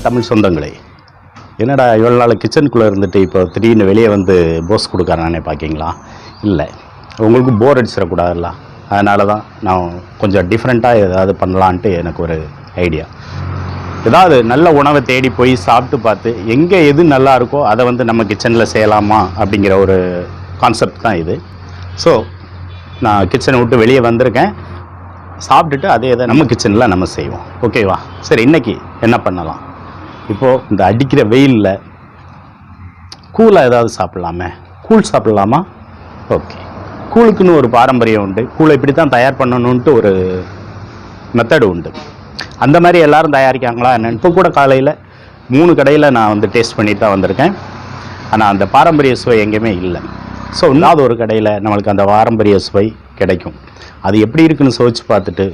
தமிழ் சொந்தங்களே, என்னடா இவ்வளோ நாள் கிச்சனுக்குள்ளே இருந்துட்டு இப்போ திடீர்னு வெளியே வந்து போஸ் கொடுக்குறானே பார்க்கிங்களா? இல்லை, உங்களுக்கு போர் அடிச்சிடக்கூடாதுல்ல, அதனால தான் நான் கொஞ்சம் டிஃப்ரெண்ட்டாக ஏதாவது பண்ணலான்ட்டு எனக்கு ஒரு ஐடியா. ஏதாவது நல்ல உணவை தேடி போய் சாப்பிட்டு பார்த்து எங்கே எது நல்லா இருக்கோ அதை வந்து நம்ம கிச்சனில் செய்யலாமா அப்படிங்கிற ஒரு கான்செப்ட் தான் இது. ஸோ நான் கிச்சனை விட்டு வெளியே வந்திருக்கேன். சாப்பிட்டுட்டு அதே இதை நம்ம கிச்சனில் நம்ம செய்வோம். ஓகேவா? சரி, இன்றைக்கி என்ன பண்ணலாம்? இப்போது இந்த அடிக்கிற வெயிலில் கூலாக ஏதாவது சாப்பிட்லாமே. கூழ் சாப்பிட்லாமா? ஓகே, கூழுக்குன்னு ஒரு பாரம்பரியம் உண்டு. கூழை இப்படி தான் தயார் பண்ணணுன்ட்டு ஒரு மெத்தடு உண்டு. அந்த மாதிரி எல்லோரும் தயாரிக்காங்களா என்னன்னு இப்போ கூட காலையில் 3 கடையில் நான் வந்து டேஸ்ட் பண்ணிட்டு தான் வந்திருக்கேன். ஆனால் அந்த பாரம்பரிய சுவை எங்கேயுமே இல்லை. ஸோ இல்லாத ஒரு கடையில் நம்மளுக்கு அந்த பாரம்பரிய சுவை கிடைக்கும். அது எப்படி இருக்குன்னு சோதிச்சு பார்த்துட்டு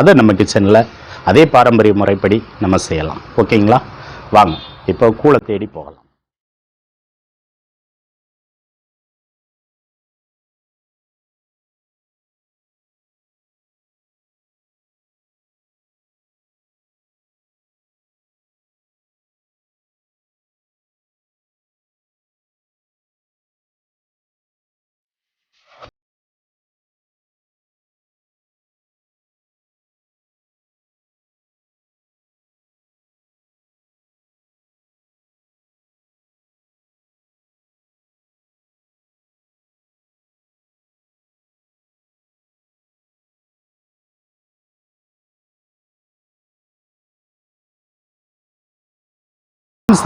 அதை நம்ம கிச்சனில் அதே பாரம்பரிய முறைப்படி நம்ம செய்யலாம். ஓகேங்களா? வாங்க இப்போ கூழை தேடி போகலாம்.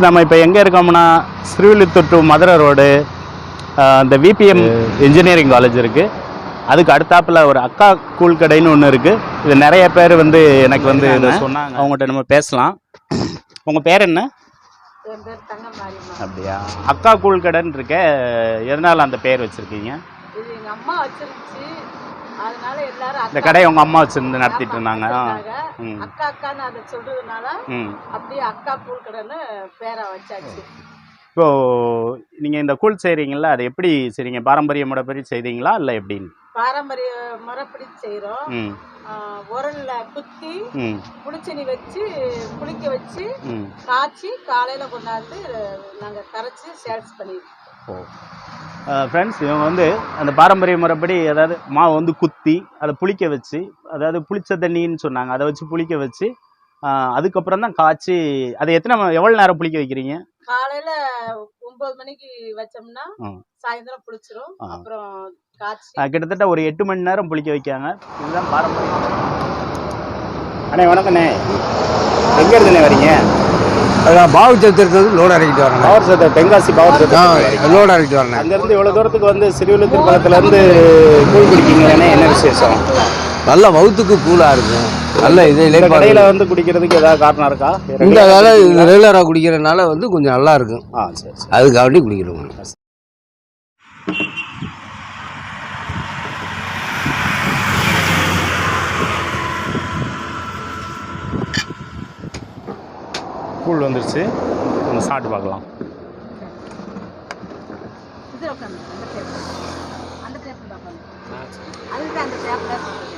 நம்ம இப்போ எங்கே இருக்கோம்னா ஸ்ரீவில்லிபுத்தூர் டு மதுரை ரோடு, இந்த விபிஎம் இன்ஜினியரிங் காலேஜ் இருக்குது. அதுக்கு அடுத்தாப்பில் ஒரு அக்கா கூழ் கடைன்னு ஒன்று இருக்குது. இது நிறைய பேர் வந்து எனக்கு வந்து இதை சொன்னாங்க. அவங்ககிட்ட நம்ம பேசலாம். உங்கள் பேர் என்ன? அப்படியா? அக்கா கூழ் கடைன்னு இருக்க, எதனால் அந்த பேர் வச்சுருக்கீங்க? இந்த கடையை உங்க அம்மா வச்சிருந்து நடத்திட்டு இருந்தாங்க. அக்கா அக்கான்னு அதை சொல்றதுனால அப்படியே அக்கா கூழ் கடைன்னு பேரை வச்சாச்சு. இப்போ நீங்க இந்த கூழ் செய்றீங்கல்ல, அது எப்படி செய்றீங்க? பாரம்பரிய முறைப்படி செய்றீங்களா இல்லை எப்படின்னு? பாரம்பரிய முறைப்படி செய்கிறோம். உரல்ல குத்தி புளிச்செனி வச்சு புளிக்க வச்சு காய்ச்சி காலையில் கொண்டாந்து நாங்கள் கரைச்சி சேல்ஸ் பண்ணிடுவோம். ஃப்ரெண்ட்ஸ், இவங்க வந்து அந்த பாரம்பரிய முறைப்படி அதாவது மாவு வந்து குத்தி அதை புளிக்க வச்சு, அதாவது புளிச்ச தண்ணின்னு சொன்னாங்க, அதை வச்சு புளிக்க வச்சு அதுக்கப்புறம் தான் காய்ச்சி. அதை எவ்வளோ நேரம் புளிக்க வைக்கிறீங்க? காலையில் 9 மணிக்கு வச்சோம்னா சாயந்தரம் புளிச்சிரும். அப்புறம் காய்ச்சி கிட்டத்தட்ட ஒரு 8 மணி நேரம் புளிக்க வைக்காங்க. இதுதான் பாரம்பரியம். அண்ணே வணக்கண்ணே, எங்கே இருந்துண்ணே வரீங்க? அதான் பாவு சத்திரத்து லோடு இறக்கிட்டு வரேன். பவர் சத்திரம், தென்காசி பவர் சத்திரம் லோடு இறக்கிட்டு வரேன். அங்கேருந்து இவ்வளோ தூரத்துக்கு வந்து ஸ்ரீவில்லிபுத்தூர் பக்கத்துலேருந்து கூழ் குடிக்கீங்களே, என்ன விசேஷம்? நல்ல வவுத்துக்கு கூலாக இருக்கும். நல்ல இது கடையில் வந்து குடிக்கிறதுக்கு ஏதாவது காரணம் இருக்கா? இந்த வேலை ரெகுலராக குடிக்கிறதுனால வந்து கொஞ்சம் நல்லா இருக்கும். சரி, அதுக்காண்டி குடிக்கிறோம். கூழ் வந்துருச்சு, நம்ம சாப்பிட்டு பார்க்கலாம்.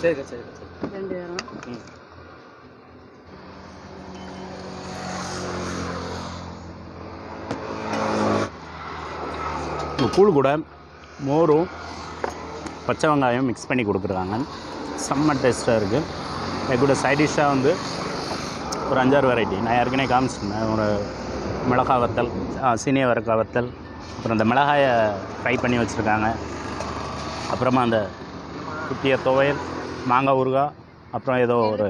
சரி சரி கூழ் கூட மோரும் பச்சை வெங்காயம் மிக்ஸ் பண்ணி கொடுக்குறாங்க. செம்ம டேஸ்ட்டாக இருக்குது. அது கூட சைட் டிஷ்ஷாக வந்து ஒரு 5-6 வெரைட்டி நான் ஏற்கனவே காமிச்சிருந்தேன். ஒரு மிளகாய் வத்தல், சீனிய வரக்காய் வத்தல், அப்புறம் இந்த மிளகாயை ஃப்ரை பண்ணி வச்சுருக்காங்க. அப்புறமா அந்த குட்டிய துவையல், மாங்காய் ஊறுகாய், அப்புறம் ஏதோ ஒரு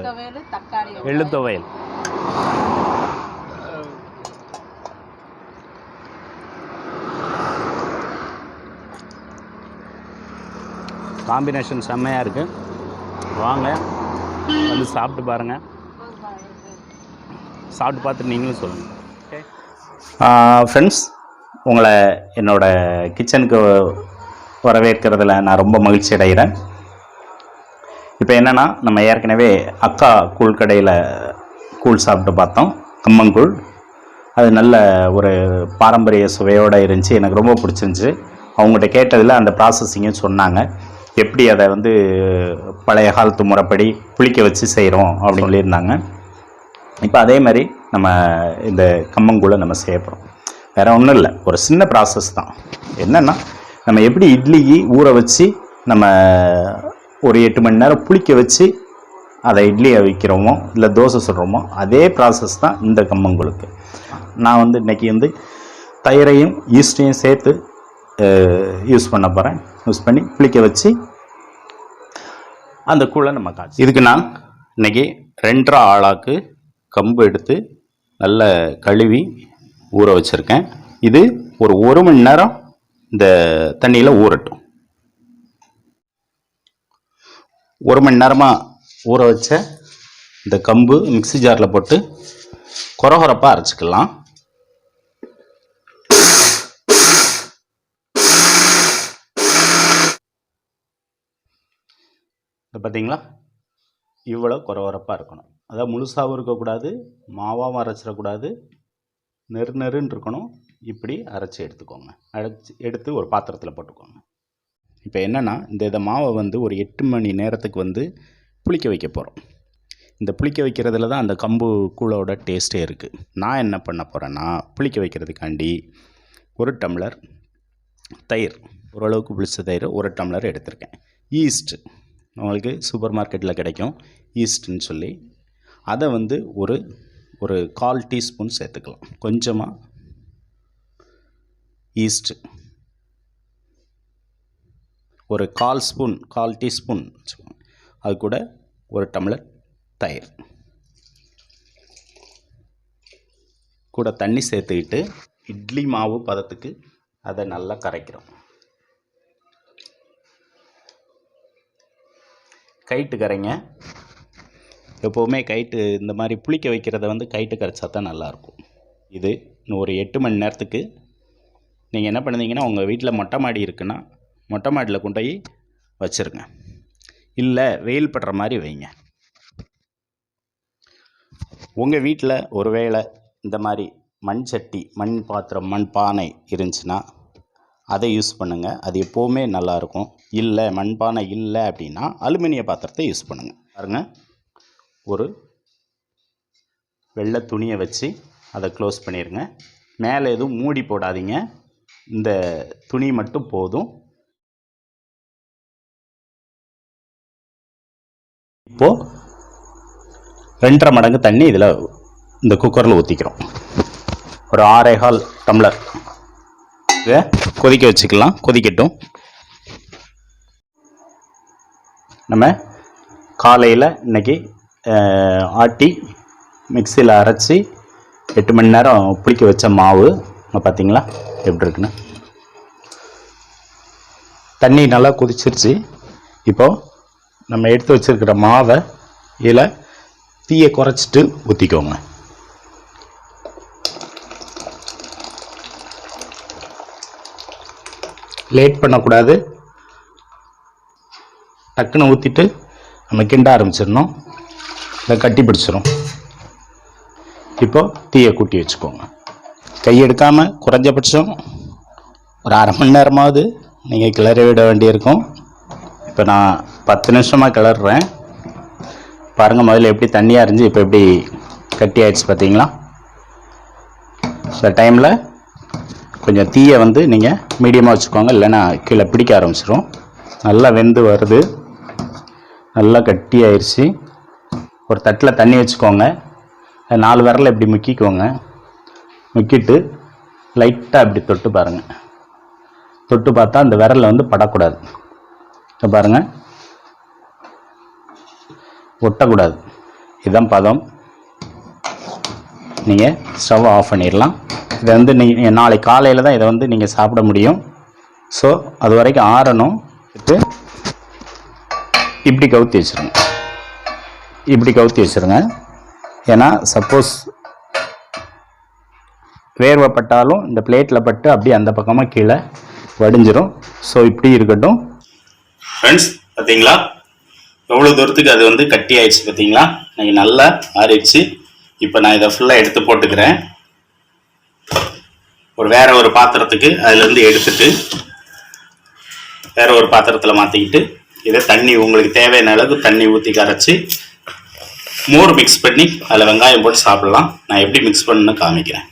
எள்ளு துவையல். காம்பினேஷன் செம்மையாக இருக்குது. வாங்க வந்து சாப்பிட்டு பாருங்கள். சாப்பிட்டு பார்த்துட்டு நீங்களும் சொல்லுங்கள். ஃப்ரெண்ட்ஸ், உங்களை என்னோடய கிச்சனுக்கு வரவேற்கிறதுல நான் ரொம்ப மகிழ்ச்சி அடைகிறேன். இப்போ என்னென்னா, நம்ம ஏற்கனவே அக்கா கூழ் கடையில் கூழ் சாப்பிட்டு பார்த்தோம், கம்மங்கூழ். அது நல்ல ஒரு பாரம்பரிய சுவையோடு இருந்துச்சு, எனக்கு ரொம்ப பிடிச்சிருந்துச்சி. அவங்ககிட்ட கேட்டதில் அந்த ப்ராசஸிங்கும் சொன்னாங்க, எப்படி அதை வந்து பழைய காலத்து முறைப்படி புளிக்க வச்சு செய்கிறோம் அப்படின்னு சொல்லியிருந்தாங்க. இப்போ அதே மாதிரி நம்ம இந்த கம்மங்கூழை நம்ம செய்யப்படுறோம். வேறு ஒன்றும் இல்லை, ஒரு சின்ன ப்ராசஸ் தான். என்னென்னா நம்ம எப்படி இட்லிக்கு ஊற வச்சு நம்ம ஒரு 8 மணி நேரம் புளிக்க வச்சு அதை இட்லியை வைக்கிறோமோ இல்லை தோசை சுடுறோமோ அதே ப்ராசஸ் தான் இந்த கம்மங்கூழுக்கு. நான் வந்து இன்றைக்கி வந்து தயிரையும் ஈஸ்ட்டையும் சேர்த்து யூஸ் பண்ண போகிறேன். யூஸ் பண்ணி புளிக்க வச்சு அந்த கூழை நம்ம காய்ச்சி. இதுக்கு நான் இன்றைக்கி 2.5 ஆழாக்கு கம்பு எடுத்து நல்ல கழுவி ஊற வச்சுருக்கேன். இது ஒரு 1 மணி நேரம் இந்த தண்ணியில் ஊறட்டும். 1 மணி நேரமாக ஊற வச்ச இந்த கம்பு மிக்ஸி ஜாரில் போட்டு கொரகொரப்பாக அரைச்சிக்கலாம். பார்த்தீங்களா, இவ்வளோ கொரகொரப்பாக இருக்கணும். அதாவது முழுசாகவும் இருக்கக்கூடாது, மாவாகவும் அரைச்சிடக்கூடாது, நெருன்னு இருக்கணும். இப்படி அரைச்சி எடுத்துக்கோங்க. எடுத்து ஒரு பாத்திரத்தில் போட்டுக்கோங்க. இப்போ என்னென்னா இந்த மாவை வந்து ஒரு 8 மணி நேரத்துக்கு வந்து புளிக்க வைக்க போகிறோம். இந்த புளிக்க வைக்கிறதுல தான் அந்த கம்பு கூழோட டேஸ்ட்டே இருக்குது. நான் என்ன பண்ண போகிறேன்னா, புளிக்க வைக்கிறதுக்காண்டி 1 டம்ளர் தயிர், ஓரளவுக்கு புளிச்ச தயிர் 1 டம்ளர் எடுத்திருக்கேன். ஈஸ்ட்டு உங்களுக்கு சூப்பர் மார்க்கெட்டில் கிடைக்கும், ஈஸ்ட்டுன்னு சொல்லி. அதை வந்து ஒரு 1/4 டீஸ்பூன் சேர்த்துக்கலாம். கொஞ்சமாக ஈஸ்ட்டு, ஒரு 1/4 டீஸ்பூன், அது கூட 1 டம்ளர் தயிர் கூட தண்ணி சேர்த்துக்கிட்டு இட்லி மாவு பதத்துக்கு அதை நல்லா கரைக்கிறோம். கைட்டு கரைங்க. எப்போவுமே கைட்டு இந்த மாதிரி புளிக்க வைக்கிறத வந்து கைட்டு கரைச்சா தான் நல்லாயிருக்கும். இது இன்னும் ஒரு 8 மணி நேரத்துக்கு நீங்கள் என்ன பண்ணுறீங்கன்னா, உங்கள் வீட்டில் மொட்டை மாடி இருக்குன்னா மொட்டை மாடியில் கொண்டு போய் வச்சுருங்க. இல்லை வெயில் படுற மாதிரி வைங்க. உங்கள் வீட்டில் ஒரு வேளை இந்த மாதிரி மண் சட்டி, மண் பாத்திரம், மண் பானை இருந்துச்சுன்னா அதை யூஸ் பண்ணுங்கள். அது எப்போவுமே நல்லாயிருக்கும். இல்லை மண்பானை இல்லை அப்படின்னா அலுமினிய பாத்திரத்தை யூஸ் பண்ணுங்கள். பாருங்கள், ஒரு வெள்ளை துணியை வச்சு அதை க்ளோஸ் பண்ணிடுங்க. மேலே எதுவும் மூடி போடாதீங்க, இந்த துணி மட்டும் போதும். இப்போது 2.5 மடங்கு தண்ணி இதில் இந்த குக்கரில் ஊற்றிக்கிறோம். ஒரு 6.25 டம்ளர் இதை கொதிக்க வச்சுக்கலாம். கொதிக்கட்டும். நம்ம காலையில் இன்றைக்கி ஆட்டி மிக்சியில் அரைச்சி 8 மணி நேரம் புளிக்க வச்ச மாவு பார்த்திங்களா எப்படி இருக்குன்னு. தண்ணி நல்லா கொதிச்சிருச்சு. இப்போது நம்ம எடுத்து வச்சுருக்கிற மாவை இதில் தீயை குறைச்சிட்டு ஊற்றிக்கோங்க. லேட் பண்ணக்கூடாது. டக்குன்னு ஊற்றிட்டு நம்ம கிண்ட ஆரம்பிச்சிடணும். இதை கட்டி பிடிச்சிடும். இப்போது தீயை கூட்டி வச்சுக்கோங்க. கையெடுக்காமல் குறைஞ்சபட்சம் ஒரு 1/2 மணி நேரமாவது நீங்கள் கிளறி விட வேண்டியிருக்கும். இப்போ நான் 10 நிமிஷமாக கிளறுறேன். பாருங்கள், முதல்ல எப்படி தண்ணியாக இருந்துச்சு, இப்போ எப்படி கட்டி ஆயிடுச்சு பார்த்தீங்களா. இந்த டைமில் கொஞ்சம் தீயை வந்து நீங்கள் மீடியமாக வச்சுக்கோங்க, இல்லைன்னா கீழே பிடிக்க ஆரம்பிச்சிடும். நல்லா வெந்து வருது, நல்லா கட்டி ஆயிடுச்சு. ஒரு தட்டில் தண்ணி வச்சுக்கோங்க. 4 விரலை இப்படி முக்கிக்கோங்க. முக்கிட்டு லைட்டாக இப்படி தொட்டு பாருங்கள். தொட்டு பார்த்தா அந்த விரலில் வந்து படக்கூடாது. இப்போ பாருங்கள், ஒட்டக்கூடாது. இதுதான் பதம். நீங்கள் ஸ்டவ் ஆஃப் பண்ணிடலாம். இதை வந்து நீங்கள் நாளை காலையில் தான் இதை வந்து நீங்கள் சாப்பிட முடியும். ஸோ அது வரைக்கும் ஆறணும். இப்படி கவுத்தி வச்சுருங்க. இப்படி கவுத்தி வச்சுருங்க. ஏன்னா சப்போஸ் வேர்வைப்பட்டாலும் இந்த பிளேட்டில் பட்டு அப்படியே அந்த பக்கமாக கீழே வடிஞ்சிரும். ஸோ இப்படி இருக்கட்டும். ஃப்ரெண்ட்ஸ், பார்த்தீங்களா எவ்வளோ தூரத்துக்கு அது வந்து கட்டி ஆயிடுச்சு பார்த்தீங்களா. நீங்கள் நல்லா ஆறிடுச்சு. இப்போ நான் இதை ஃபுல்லாக எடுத்து போட்டுக்கிறேன். வேற ஒரு பாத்திரத்துக்கு அதுலேருந்து எடுத்துட்டு வேற ஒரு பாத்திரத்தில் மாற்றிக்கிட்டு இதை தண்ணி உங்களுக்கு தேவையான அளவுக்கு தண்ணி ஊற்றி கரைச்சி மோர் மிக்ஸ் பண்ணி அதில் வெங்காயம் போட்டு சாப்பிடலாம். நான் எப்படி மிக்ஸ் பண்ணணும்னு காமிக்கிறேன்.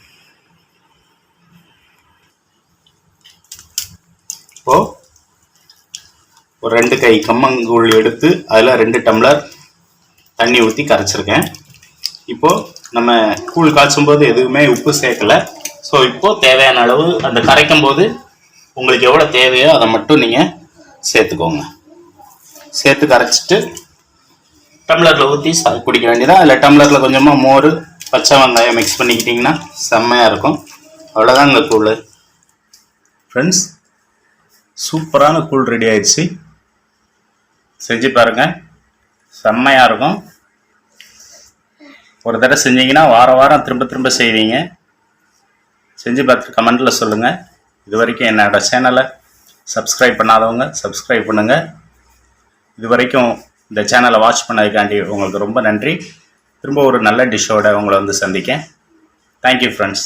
இப்போது ஒரு 2 கை கம்மங்கூழ் எடுத்து அதில் 2 டம்ளர் தண்ணி ஊற்றி கரைச்சிருக்கேன். இப்போது நம்ம கூழ் காய்ச்சும் போது எதுவுமே உப்பு சேர்க்கலை. ஸோ இப்போது தேவையான அளவு அந்த கரைக்கும் போது உங்களுக்கு எவ்வளோ தேவையோ அதை மட்டும் நீங்கள் சேர்த்துக்கோங்க. சேர்த்து கரைச்சிட்டு டம்ளரில் ஊற்றி குடிக்க வேண்டியதான். அதில் டம்ளரில் கொஞ்சமாக மோர், பச்சை வெங்காயம் மிக்ஸ் பண்ணிக்கிட்டிங்கன்னா செம்மையாக இருக்கும். அவ்வளோதான் இந்த கூழ். ஃப்ரெண்ட்ஸ், சூப்பரான கூழ் ரெடி ஆயிடுச்சு. செஞ்சு பாருங்கள், செம்மையாக இருக்கும். ஒரு தடவை செஞ்சீங்கன்னா வாரம் திரும்ப திரும்ப செய்வீங்க. செஞ்சு பார்த்துட்டு கமெண்ட்டில் சொல்லுங்கள். இது வரைக்கும் என்னோட சேனலை சப்ஸ்கிரைப் பண்ணாதவங்க சப்ஸ்கிரைப் பண்ணுங்கள். இது வரைக்கும் இந்த சேனலை வாட்ச் பண்ணதுக்காண்டி உங்களுக்கு ரொம்ப நன்றி. திரும்ப ஒரு நல்ல டிஷ்ஷோட உங்களை வந்து சந்திக்கேன். Thank you friends.